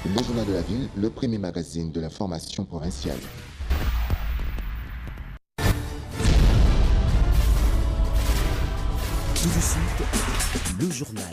Le Journal de la Ville, le premier magazine de l'information provinciale. Tout de suite, le journal.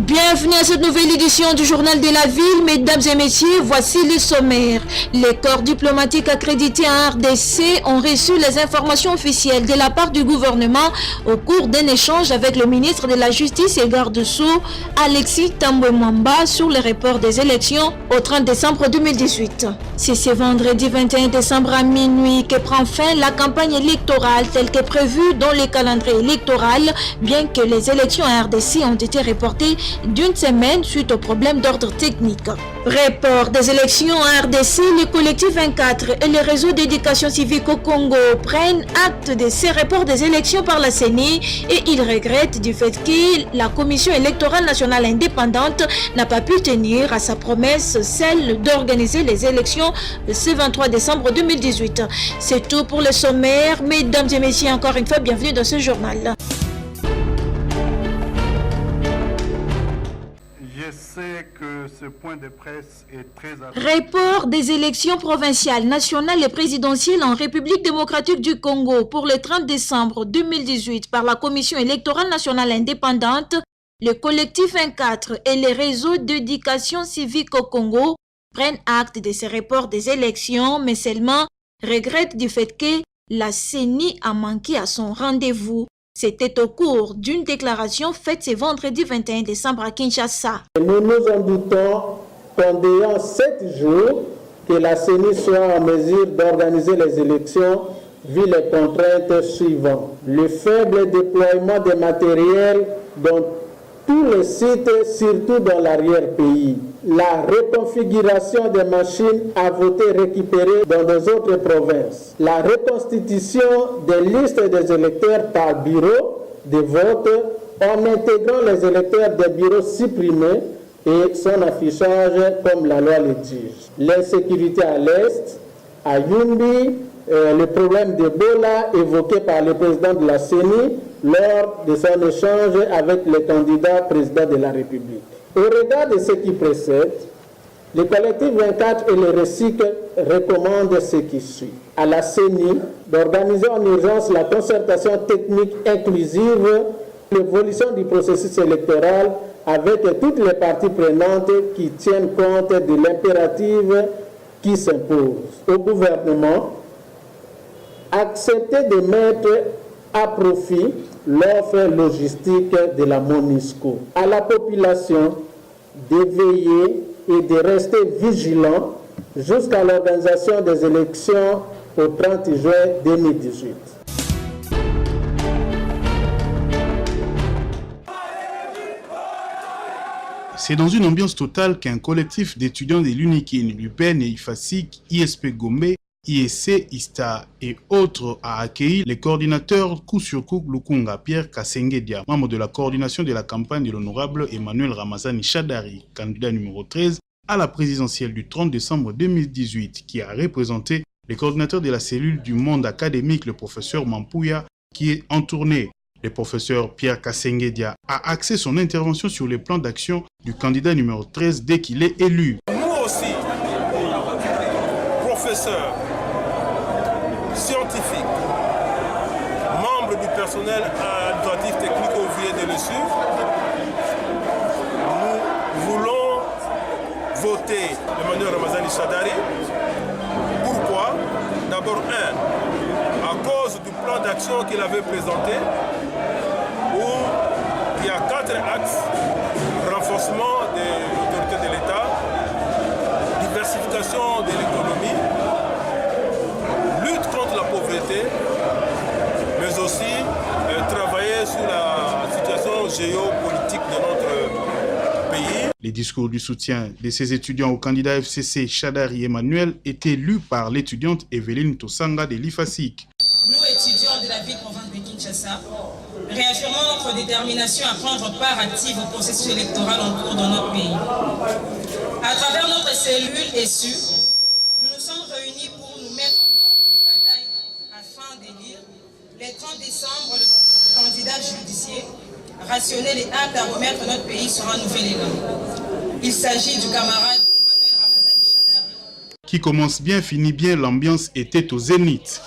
Bienvenue à cette nouvelle édition du Journal de la Ville. Mesdames et messieurs, voici le sommaire. Les corps diplomatiques accrédités en RDC ont reçu les informations officielles de la part du gouvernement au cours d'un échange avec le ministre de la Justice et garde-sceaux, Alexis Tambwe Mwamba, sur le report des élections au 30 décembre 2018. C'est ce vendredi 21 décembre à minuit que prend fin la campagne électorale telle que prévue dans le calendrier électoral, bien que les élections en RDC ont été reportées d'une semaine suite aux problèmes d'ordre technique. Report des élections en RDC, le collectif 24 et le réseau d'éducation civique au Congo prennent acte de ces reports des élections par la CENI et ils regrettent du fait que la Commission électorale nationale indépendante n'a pas pu tenir à sa promesse, celle d'organiser les élections ce 23 décembre 2018. C'est tout pour le sommaire. Mesdames et messieurs, encore une fois, bienvenue dans ce journal. Je sais que ce point de presse est très attendu. Report des élections provinciales, nationales et présidentielles en République démocratique du Congo pour le 30 décembre 2018 par la Commission électorale nationale indépendante, le collectif 24 et les réseaux d'éducation civique au Congo prennent acte de ces reports des élections, mais seulement regrettent du fait que la CENI a manqué à son rendez-vous. C'était au cours d'une déclaration faite ce vendredi 21 décembre à Kinshasa. Nous nous en doutons pendant 7 jours que la CENI soit en mesure d'organiser les élections vu les contraintes suivantes. Le faible déploiement des matériels dans tous les sites, surtout dans l'arrière-pays. La reconfiguration des machines à voter récupérées dans des autres provinces. La reconstitution des listes des électeurs par bureau de vote en intégrant les électeurs des bureaux supprimés et son affichage comme la loi l'exige. L'insécurité à l'Est, à Yumbi, le problème d'Ebola évoqué par le président de la CENI lors de son échange avec le candidat président de la République. Au regard de ce qui précède, le collectif 24 et le RECIC recommandent ce qui suit. À la CENI d'organiser en urgence la concertation technique inclusive, l'évolution du processus électoral avec toutes les parties prenantes qui tiennent compte de l'impératif qui s'impose. Au gouvernement, accepter de mettre à profit l'offre logistique de la MONUSCO. À la population de veiller et de rester vigilant jusqu'à l'organisation des élections au 30 juin 2018. C'est dans une ambiance totale qu'un collectif d'étudiants de l'UNIKIN, l'UPEN et IFASIC, ISP Gombe, ISC, ISTA et autres a accueilli les coordinateurs coup sur coup Lukunga, Pierre Kassengedia, membre de la coordination de la campagne de l'honorable Emmanuel Ramazani Chadari, candidat numéro 13 à la présidentielle du 30 décembre 2018, qui a représenté les coordinateurs de la cellule du monde académique, le professeur Mampouya, qui est en tournée. Le professeur Pierre Kassengedia a axé son intervention sur les plans d'action du candidat numéro 13 dès qu'il est élu. Nous aussi, professeurs, scientifiques, membres du personnel administratif technique ouvrier de l'ESU, nous voulons voter Emmanuel Ramazani Chadari. Pourquoi? D'abord, à cause du plan d'action qu'il avait présenté, où il y a 4 axes: renforcement de l'autorité de l'État, diversification de l'économie, lutte contre la pauvreté, mais aussi travailler sur la situation géopolitique de notre pays. Les discours du soutien de ces étudiants au candidat FCC Chadari Emmanuel étaient lus par l'étudiante Evelyne Tosanga de l'IFASIC. Nous, étudiants Kinshasa, réaffirmons notre détermination à prendre part active au processus électoral en cours dans notre pays. À travers notre cellule ESU, nous nous sommes réunis pour nous mettre en ordre des batailles afin d'élire le 30 décembre le candidat judiciaire rationnel et apte à remettre notre pays sur un nouvel élan. Il s'agit du camarade Emmanuel Ramazani Shadari. Qui commence bien, finit bien, l'ambiance était au zénith.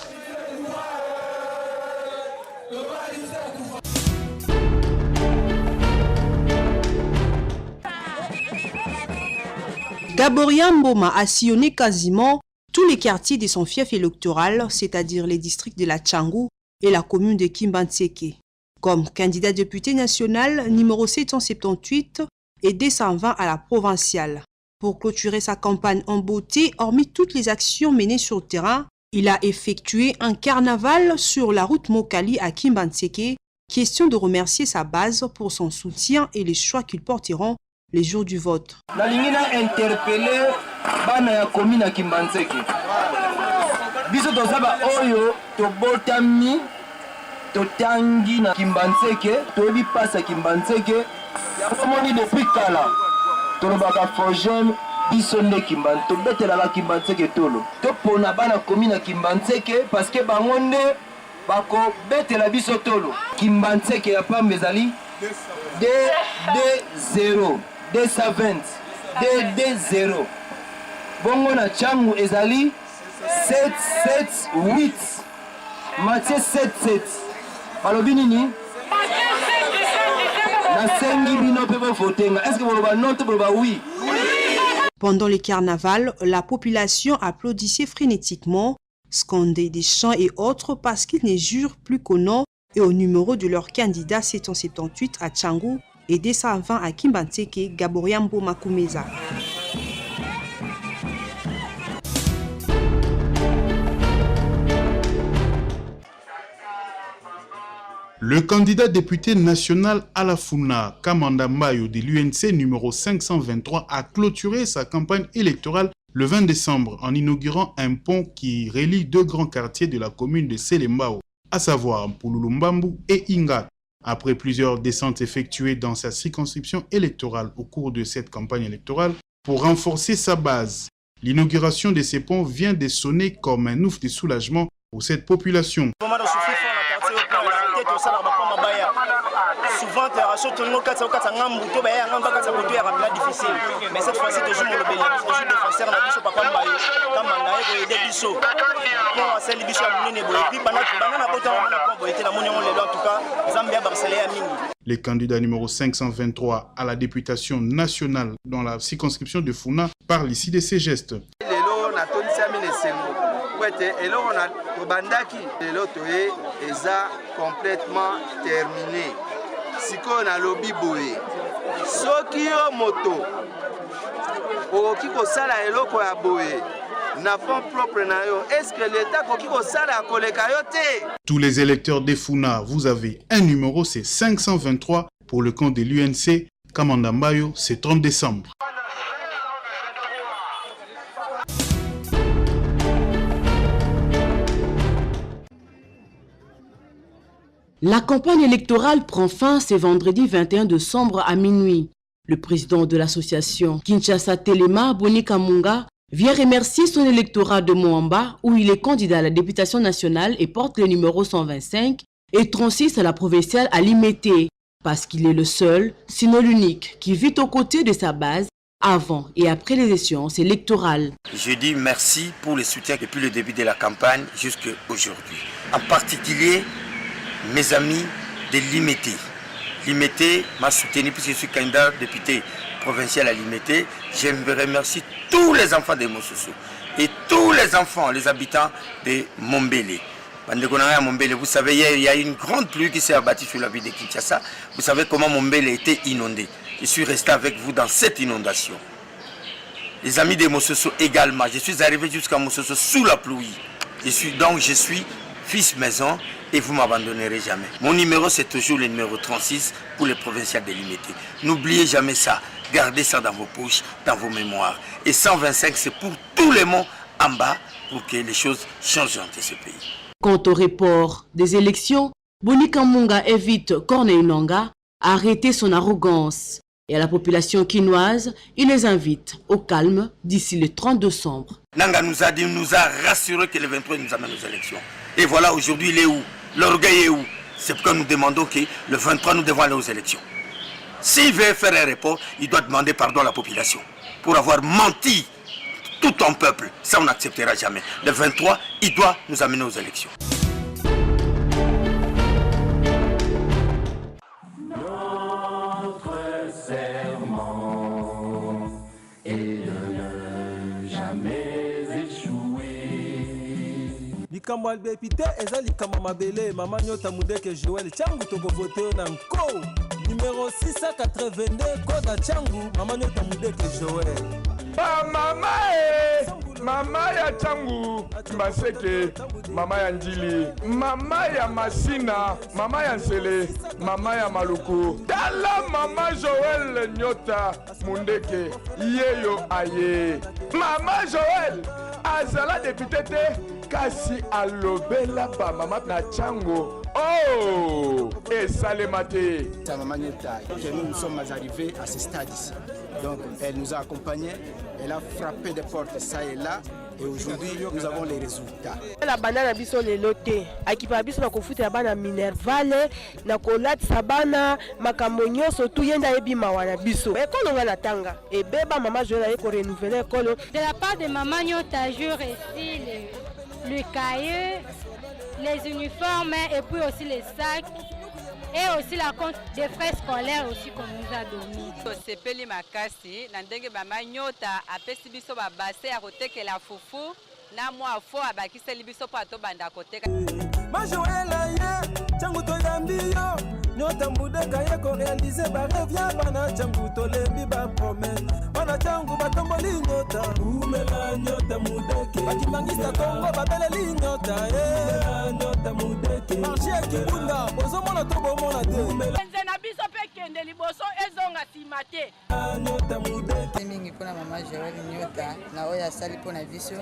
Gaboria Mboma a sillonné quasiment tous les quartiers de son fief électoral, c'est-à-dire les districts de la Tchangou et la commune de Kimbantseke. Comme candidat député national numéro 778 et 220 à la provinciale. Pour clôturer sa campagne en beauté, hormis toutes les actions menées sur le terrain, il a effectué un carnaval sur la route Mokali à Kimbantseke, question de remercier sa base pour son soutien et les choix qu'ils porteront les jours du vote. La ligne a interpellé bana ya commune à Kimbantseke. Biso tozaba oyo tobotami totangi na Kimbantseke, toyebi pasa Kimbantseke. Yango moni depuis kala. Tolobaka Fogem biso nde Kimbantseke, tobetelaka Kimbantseke tolo. Topona bana commune à Kimbantseke parce que bango nde bako betela biso tolo. Kimbantseke ya pamba ezali D0 D20 D0. Bongo na Tchangu ezali 778 Mathieu 77. Balobi nini? Nasengi bino pe votenga. Est-ce que boloba non to boloba oui? Pendant le carnaval, la population applaudissait frénétiquement, scandait des chants et autres parce qu'ils ne jurent plus qu'au nom et au numéro de leur candidat 778 à Tchangou et 220 à Kimbantseke, Gaboria Mboma Kumeza. Le candidat député national Alafuna Kamanda Mayo de l'UNC numéro 523 a clôturé sa campagne électorale le 20 décembre en inaugurant un pont qui relie deux grands quartiers de la commune de Selembao, à savoir Mpululumbambu et Ingat. Après plusieurs descentes effectuées dans sa circonscription électorale au cours de cette campagne électorale, pour renforcer sa base, l'inauguration de ces ponts vient de sonner comme un ouf de soulagement pour cette population. Souvent, difficile. Mais cette fois-ci, toujours le défenseur le candidat numéro 523 à la députation nationale dans la circonscription de Funa parle ici de ces gestes. Complètement terminé. Si on a lobby boé, soki yo moto, oki ko sala eloko ya boé, na fond propre na yo. Est-ce que l'État koki ko sala koleka yo te? Tous les électeurs des Funa, vous avez un numéro, c'est 523 pour le compte de l'UNC. Kamanda Mayo, c'est 30 décembre. La campagne électorale prend fin ce vendredi 21 décembre à minuit. Le président de l'association Kinshasa Telema, Bonika Munga, vient remercier son électorat de Moamba où il est candidat à la députation nationale et porte le numéro 125 et 36 à la provinciale à Limete parce qu'il est le seul, sinon l'unique, qui vit aux côtés de sa base avant et après les échéances électorales. Je dis merci pour le soutien depuis le début de la campagne jusqu'à aujourd'hui. En particulier, mes amis de Limete. Limete m'a soutenu puisque je suis candidat député provincial à Limete. Je remercie tous les enfants de Mososo et tous les enfants, les habitants de Mombele. Vous savez, hier, il y a une grande pluie qui s'est abattue sur la ville de Kinshasa. Vous savez comment Mombele était inondé. Je suis resté avec vous dans cette inondation. Les amis de Mososo également. Je suis arrivé jusqu'à Mososo sous la pluie. Je suis fils maison et vous ne m'abandonnerez jamais. Mon numéro, c'est toujours le numéro 36 pour les provinciales de Limete. N'oubliez jamais ça. Gardez ça dans vos poches, dans vos mémoires. Et 125, c'est pour tous les mots en bas pour que les choses changent dans ce pays. Quant au report des élections, Bonika Munga invite Corneille Nangaa à arrêter son arrogance. Et à la population quinoise, il les invite au calme d'ici le 30 décembre. Nangaa nous a rassuré que le 23 nous amène aux élections. Et voilà, aujourd'hui, il est où? L'orgueil est où? C'est pourquoi nous demandons que le 23, nous devons aller aux élections. S'il veut faire un report, il doit demander pardon à la population pour avoir menti tout un peuple. Ça, on n'acceptera jamais. Le 23, il doit nous amener aux élections. likambo albepite eza likambo mabele mama nyota mudeke Joël changu toko voter na nko numéro 682 koda changu mama nyota mudeke Joël mama ya changu Mbaseke, mama ya Njili, mama ya Masina, mama ya Nsele, mama ya Maluku, dala mama Joël Nyota Mundeke yeyo aye. Mama Joël azala député te kasi alobela ba mama na chango. Oh, et Salemate. Sa maman Nyota, nous sommes arrivés à ce stade ici. Donc elle nous a accompagnés, elle a frappé des portes ça et là. Et aujourd'hui, nous avons les résultats. La banane biso le loté. Akipa biso na kofuta bana Minervale, na kolati sabana makamonyo surtout yenda ebi mawana biso. E kolonga la tanga. Et beba maman Joël ko renouveler kolo. De la part de maman Nyota, je reçu le cahier, les uniformes et puis aussi les sacs. Et aussi la compte des frais scolaires aussi qu'on nous a donné. Sepeli makasi na ndenge mama Nyota apesi biso ba basse ya kotekela fufu na mwa fo abakiseli biso pa to banda koteka. Ma Joël ye changu to yambio Nyota mudeka ye ko réaliser ba rêve ya bana changu to lembi ba promesse bana changu batomboli Nyota umela Nyota mudeke bakimangisa Kongo babeleli Nyota Nyota mudeke marché kibunda bozo mona to bomona te nze na biso pe kende liboso ezonga simate Nyota mudeke mingi pona mama Joël Nyota na oya sali pona biso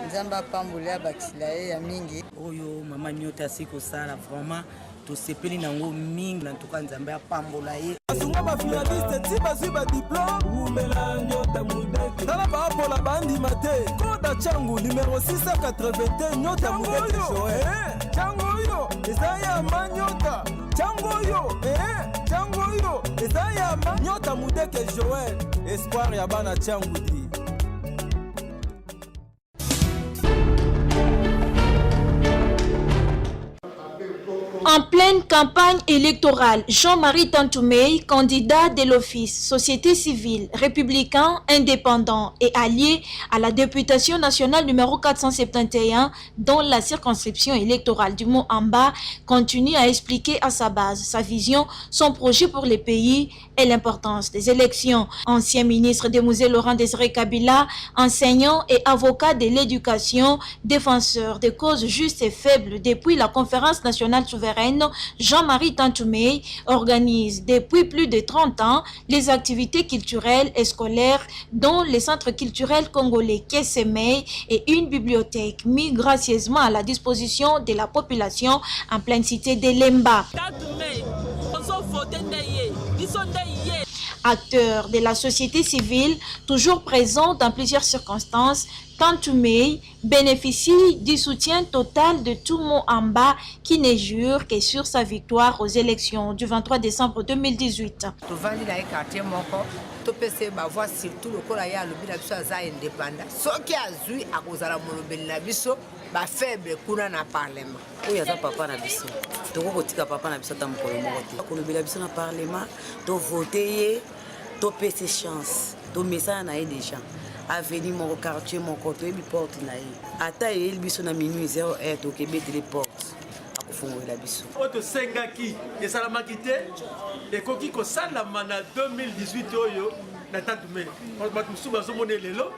nzamba pambula bakisila ya mingi oyo mama Nyota siko sala vraiment to sepeli nango mingi na tuka nzambe ya pambola ye asunga ba finaliste ti bazwi ba diplôme umela Nyota mudeke tala ba pola bandi mate koda changu numéro 681 Nyota mudeke Joël changu yo ezaya manyota changu yo changu yo ezaya Nyota mudeke Joël espoir ya bana changu di. En pleine campagne électorale, Jean-Marie Tantoumé, candidat de l'Office Société civile, républicain, indépendant et allié à la députation nationale numéro 471 dans la circonscription électorale du Mont-Amba, continue à expliquer à sa base sa vision, son projet pour le pays et l'importance des élections. Ancien ministre des Musées Laurent Désiré Kabila, enseignant et avocat de l'éducation, défenseur des causes justes et faibles depuis la conférence nationale souveraine, Jean-Marie Tantoumé organise depuis plus de 30 ans les activités culturelles et scolaires dans les centres culturels congolais Kesemei et une bibliothèque mis gracieusement à la disposition de la population en pleine cité de Lemba. Acteur de la société civile, toujours présent dans plusieurs circonstances, Tantoumé bénéficie du soutien total de tout Mont-Amba qui ne jure que sur sa victoire aux élections du 23 décembre 2018. faible kuna na parlement oyo aza papa na biso tokokotika papa na biso ta mokolo moko te kolobela biso na parlement to voter ye to pese chance to message na ye déjà avenir mon quartier mon côté bi porte na ye ata ye biso na minuit 0h to kebete les portes akufungula biso oto sengaki esalamaki te ekoki kosalama na 2018 oyo na Tantoumé bato mosusu bazomona lelo.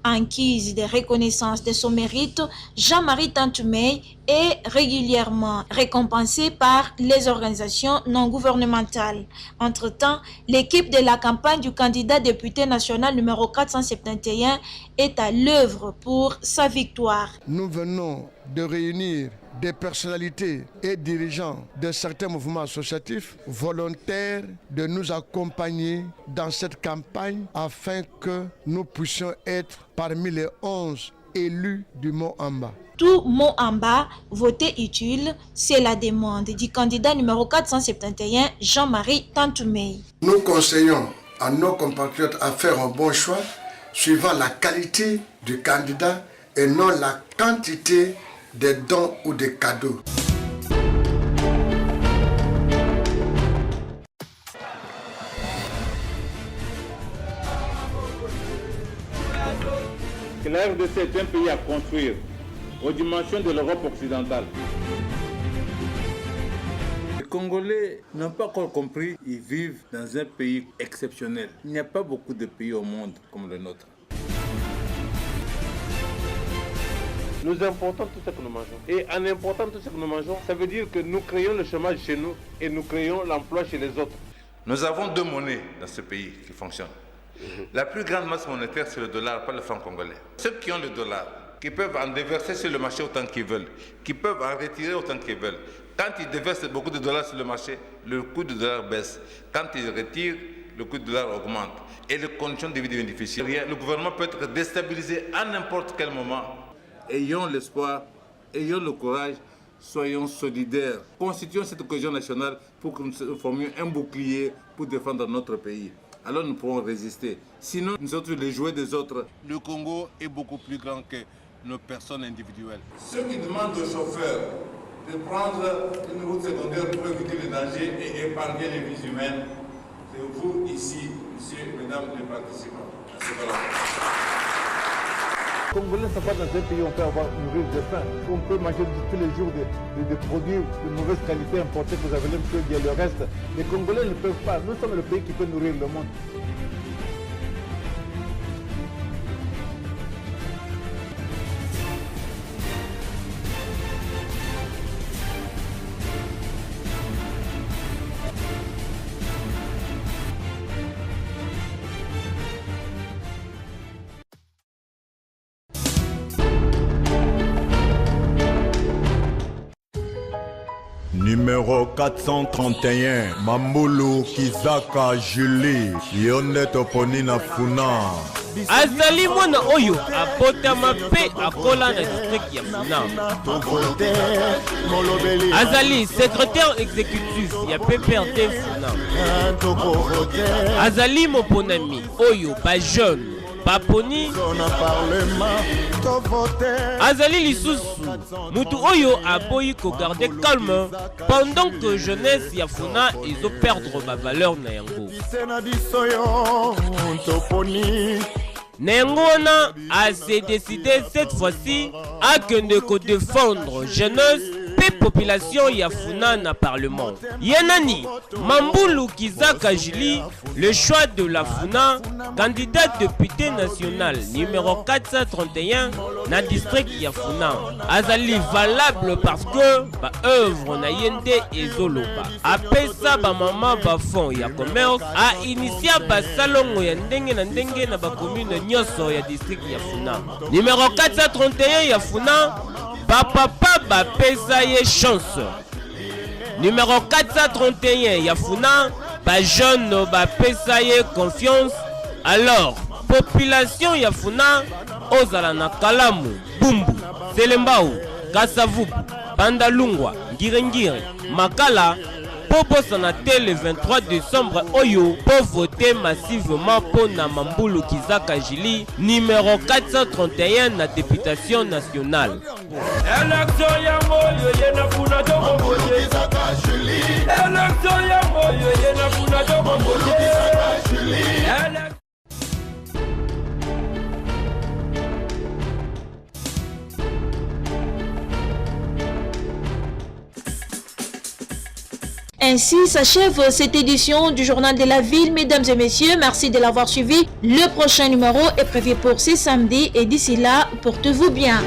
En guise de reconnaissance de son mérite, Jean-Marie Tantoumé est régulièrement récompensé par les organisations non gouvernementales. Entre-temps, l'équipe de la campagne du candidat député national numéro 471 est à l'œuvre pour sa victoire. Nous venons de réunir des personnalités et dirigeants de certains mouvements associatifs volontaires de nous accompagner dans cette campagne afin que nous puissions être parmi les 11 élus du Mont Amba. Tout Mont Amba, voter utile, c'est la demande du candidat numéro 471, Jean-Marie Tantoumei. Nous conseillons à nos compatriotes à faire un bon choix suivant la qualité du candidat et non la quantité des dons ou des cadeaux. Que la RDC est un pays à construire aux dimensions de l'Europe occidentale. Les Congolais n'ont pas encore compris, ils vivent dans un pays exceptionnel. Il n'y a pas beaucoup de pays au monde comme le nôtre. Nous importons tout ce que nous mangeons. Et en important tout ce que nous mangeons, ça veut dire que nous créons le chômage chez nous et nous créons l'emploi chez les autres. Nous avons deux monnaies dans ce pays qui fonctionnent. La plus grande masse monétaire, c'est le dollar, pas le franc congolais. Ceux qui ont le dollar, qui peuvent en déverser sur le marché autant qu'ils veulent, qui peuvent en retirer autant qu'ils veulent. Quand ils déversent beaucoup de dollars sur le marché, le coût du dollar baisse. Quand ils retirent, le coût du dollar augmente. Et les conditions de vie deviennent difficiles. Le gouvernement peut être déstabilisé à n'importe quel moment. Ayons l'espoir, ayons le courage, soyons solidaires. Constituons cette cohésion nationale pour que nous formions un bouclier pour défendre notre pays. Alors nous pourrons résister. Sinon, nous sommes les jouets des autres. Le Congo est beaucoup plus grand que nos personnes individuelles. Ceux qui demandent aux chauffeurs de prendre une route secondaire pour éviter les dangers et épargner les vies humaines, c'est vous ici, messieurs et mesdames les participants. Merci. Les Congolais ne sont pas dans un pays où on peut nourrir de faim, où on peut manger tous les jours des produits de mauvaise qualité importés que vous avez l'impression qu'il y a le reste. Les Congolais ne peuvent pas. Nous sommes le pays qui peut nourrir le monde. Numéro 431, Mambulu Kizaka Julie, Yonette Ponina Funa. Azali mwana oyo abotama pe akola na district ya Funa. Azali secrétaire exécutif ya PPRD Funa. Azali moponami oyo ba jeune Paponi Azali lisusu mutu oyo aboyi ko garder calme pendant que jeunesse ya Funa ezo perdre ma valeur na yango. Nengona a s'est décidé cette fois-ci à que ne ko défendre jeunesse pe population ya Funa na parlement. Yenani Mambulu Kizaka Julie, le choix de la Funa, candidat député national numéro 431 na district ya Funa. Azali valable parce que ba œuvre na yende ezoloba. Apesa ba mama ba fond ya commerce a initié ba salongo ya ndenge na ndenge na ba commune nyoso ya district ya Funa. Numéro 431 ya Funa, papa ba pesa ye chance. Numéro 431 ya Funa, ba jeune ba pesa ye confiance. Alors, population ya Funa, ozala na Kalamu, Bumbu, Selembao, Kasavubu, Bandalungwa, Ngirengire, Makala, Popo Sanate le 23 décembre Oyo pour voter massivement pour Mambulu Kizaka Julie, numéro 431 na députation nationale. Ainsi s'achève cette édition du Journal de la Ville. Mesdames et messieurs, merci de l'avoir suivi. Le prochain numéro est prévu pour ce samedi et d'ici là, portez-vous bien.